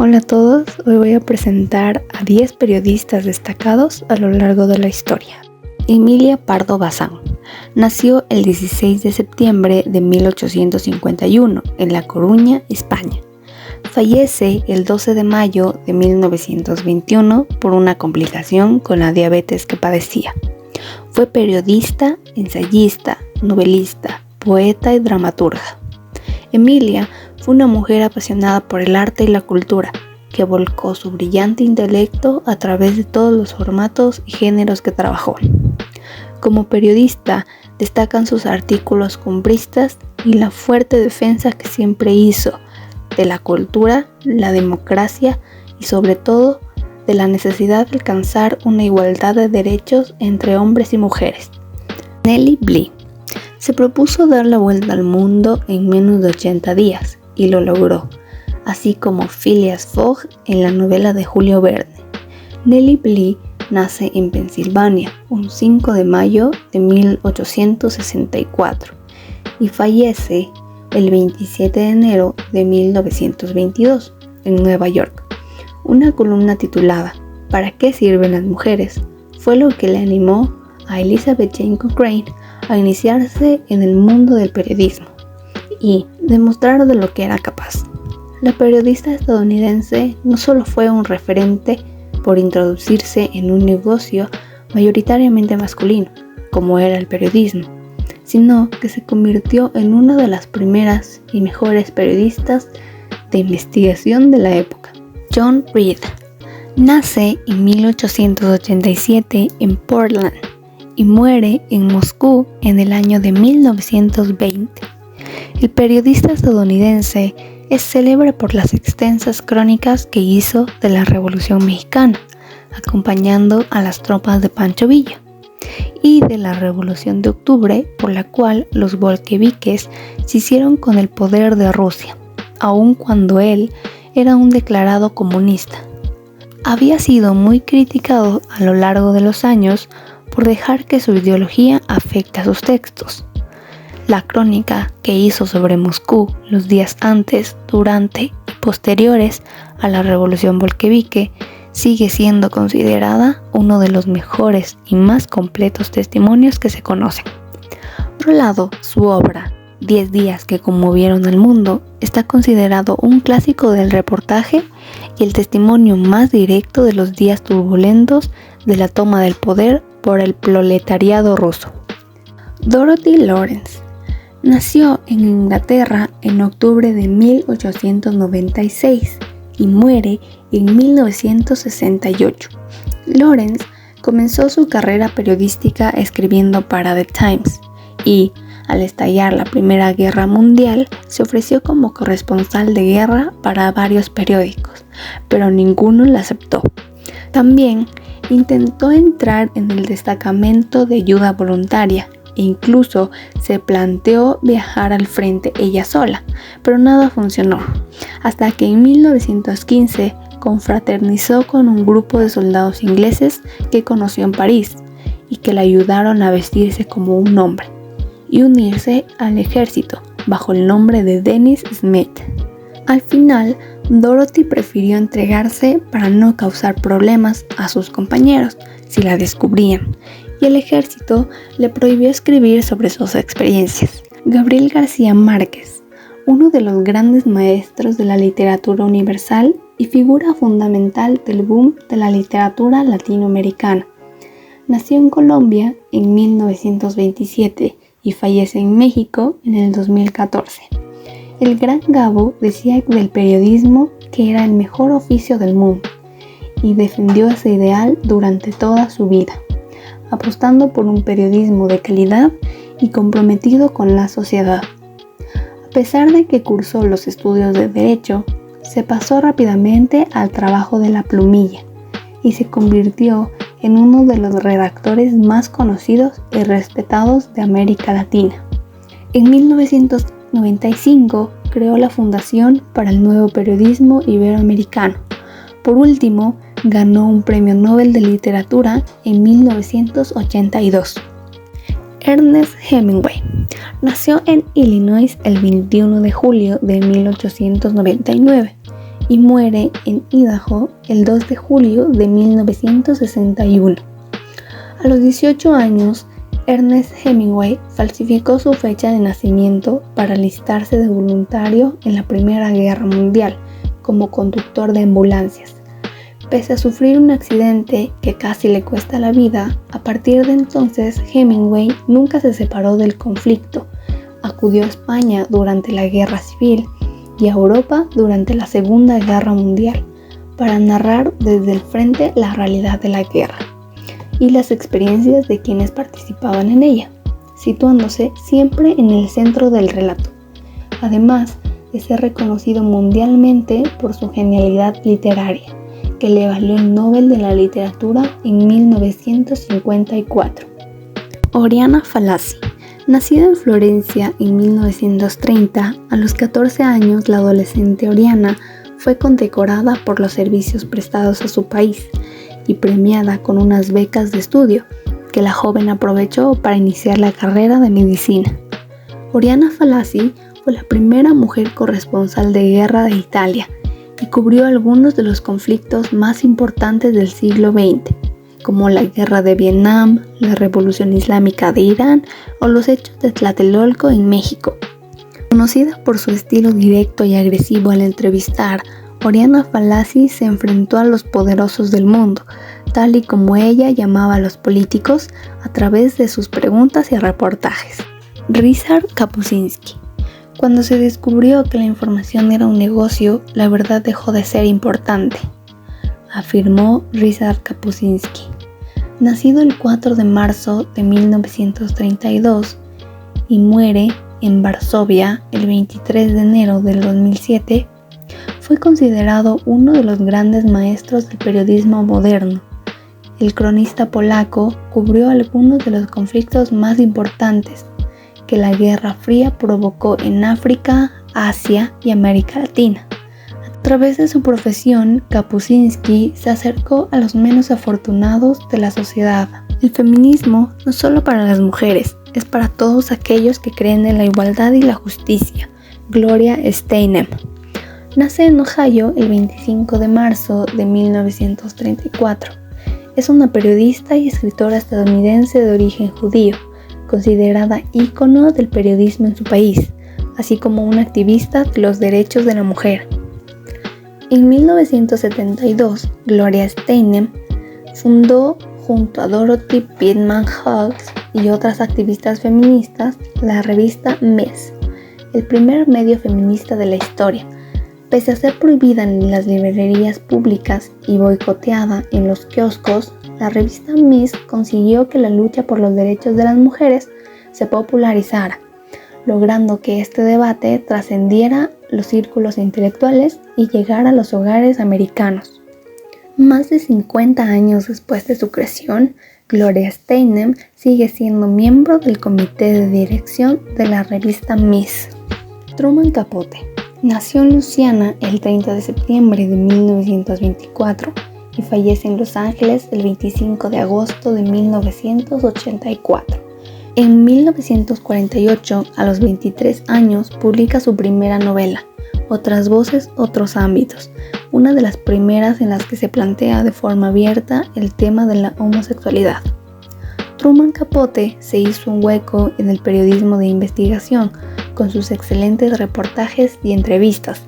Hola a todos, hoy voy a presentar a 10 periodistas destacados a lo largo de la historia. Emilia Pardo Bazán nació el 16 de septiembre de 1851 en La Coruña, España. Fallece el 12 de mayo de 1921 por una complicación con la diabetes que padecía. Fue periodista, ensayista, novelista, poeta y dramaturga. Emilia fue una mujer apasionada por el arte y la cultura, que volcó su brillante intelecto a través de todos los formatos y géneros que trabajó. Como periodista, destacan sus artículos cumbristas y la fuerte defensa que siempre hizo de la cultura, la democracia y sobre todo de la necesidad de alcanzar una igualdad de derechos entre hombres y mujeres. Nellie Bly se propuso dar la vuelta al mundo en menos de 80 días y lo logró, así como Phileas Fogg en la novela de Julio Verne. Nellie Bly nace en Pensilvania un 5 de mayo de 1864 y fallece el 27 de enero de 1922 en Nueva York. Una columna titulada ¿Para qué sirven las mujeres? Fue lo que le animó a Elizabeth Jane Cochrane a iniciarse en el mundo del periodismo y demostrar de lo que era capaz. La periodista estadounidense no solo fue un referente por introducirse en un negocio mayoritariamente masculino, como era el periodismo, sino que se convirtió en una de las primeras y mejores periodistas de investigación de la época. John Reed nace en 1887 en Portland y muere en Moscú en el año de 1920. El periodista estadounidense es célebre por las extensas crónicas que hizo de la Revolución Mexicana, acompañando a las tropas de Pancho Villa, y de la Revolución de Octubre, por la cual los bolcheviques se hicieron con el poder de Rusia, aun cuando él era un declarado comunista. Había sido muy criticado a lo largo de los años por dejar que su ideología afecte a sus textos. La crónica que hizo sobre Moscú los días antes, durante y posteriores a la Revolución Bolchevique sigue siendo considerada uno de los mejores y más completos testimonios que se conocen. Por otro lado, su obra, 10 días que conmovieron al mundo, está considerado un clásico del reportaje y el testimonio más directo de los días turbulentos de la toma del poder por el proletariado ruso. Dorothy Lawrence nació en Inglaterra en octubre de 1896 y muere en 1968. Lawrence comenzó su carrera periodística escribiendo para The Times y, al estallar la Primera Guerra Mundial, se ofreció como corresponsal de guerra para varios periódicos, pero ninguno la aceptó. También intentó entrar en el destacamento de ayuda voluntaria e incluso se planteó viajar al frente ella sola, pero nada funcionó, hasta que en 1915 confraternizó con un grupo de soldados ingleses que conoció en París y que le ayudaron a vestirse como un hombre y unirse al ejército bajo el nombre de Dennis Smith. Al final, Dorothy prefirió entregarse para no causar problemas a sus compañeros si la descubrían, y el ejército le prohibió escribir sobre sus experiencias. Gabriel García Márquez, uno de los grandes maestros de la literatura universal y figura fundamental del boom de la literatura latinoamericana, nació en Colombia en 1927 y fallece en México en el 2014. El gran Gabo decía del periodismo que era el mejor oficio del mundo y defendió ese ideal durante toda su vida, apostando por un periodismo de calidad y comprometido con la sociedad. A pesar de que cursó los estudios de Derecho, se pasó rápidamente al trabajo de la plumilla y se convirtió en uno de los redactores más conocidos y respetados de América Latina. En 1995 creó la Fundación para el Nuevo Periodismo Iberoamericano. Por último, ganó un premio Nobel de Literatura en 1982. Ernest Hemingway nació en Illinois el 21 de julio de 1899 y muere en Idaho el 2 de julio de 1961. A los 18 años, Ernest Hemingway falsificó su fecha de nacimiento para alistarse de voluntario en la Primera Guerra Mundial como conductor de ambulancias. Pese a sufrir un accidente que casi le cuesta la vida, a partir de entonces Hemingway nunca se separó del conflicto. Acudió a España durante la Guerra Civil y a Europa durante la Segunda Guerra Mundial para narrar desde el frente la realidad de la guerra y las experiencias de quienes participaban en ella, situándose siempre en el centro del relato, además de ser reconocido mundialmente por su genialidad literaria, que le valió el Nobel de la Literatura en 1954. Oriana Fallaci. Nacida en Florencia en 1930, a los 14 años la adolescente Oriana fue condecorada por los servicios prestados a su país y premiada con unas becas de estudio que la joven aprovechó para iniciar la carrera de medicina. Oriana Fallaci fue la primera mujer corresponsal de guerra de Italia y cubrió algunos de los conflictos más importantes del siglo XX, como la Guerra de Vietnam, la Revolución Islámica de Irán o los hechos de Tlatelolco en México. Conocida por su estilo directo y agresivo al entrevistar, Oriana Fallaci se enfrentó a los poderosos del mundo, tal y como ella llamaba a los políticos, a través de sus preguntas y reportajes. Ryszard Kapuscinski. Cuando se descubrió que la información era un negocio, la verdad dejó de ser importante, afirmó Ryszard Kapuscinski. Nacido el 4 de marzo de 1932 y muere en Varsovia el 23 de enero del 2007, fue considerado uno de los grandes maestros del periodismo moderno. El cronista polaco cubrió algunos de los conflictos más importantes que la Guerra Fría provocó en África, Asia y América Latina. A través de su profesión, Kapuscinski se acercó a los menos afortunados de la sociedad. El feminismo no es solo para las mujeres, es para todos aquellos que creen en la igualdad y la justicia. Gloria Steinem. Nace en Ohio el 25 de marzo de 1934. Es una periodista y escritora estadounidense de origen judío, considerada ícono del periodismo en su país, así como una activista de los derechos de la mujer. En 1972, Gloria Steinem fundó, junto a Dorothy Pitman Hughes y otras activistas feministas, la revista Ms, el primer medio feminista de la historia. Pese a ser prohibida en las librerías públicas y boicoteada en los kioscos, la revista Ms consiguió que la lucha por los derechos de las mujeres se popularizara, logrando que este debate trascendiera los círculos intelectuales y llegara a los hogares americanos. Más de 50 años después de su creación, Gloria Steinem sigue siendo miembro del comité de dirección de la revista Ms. Truman Capote. Nació en Luisiana el 30 de septiembre de 1924 y fallece en Los Ángeles el 25 de agosto de 1984. En 1948, a los 23 años, publica su primera novela, Otras voces, otros ámbitos, una de las primeras en las que se plantea de forma abierta el tema de la homosexualidad. Truman Capote se hizo un hueco en el periodismo de investigación con sus excelentes reportajes y entrevistas.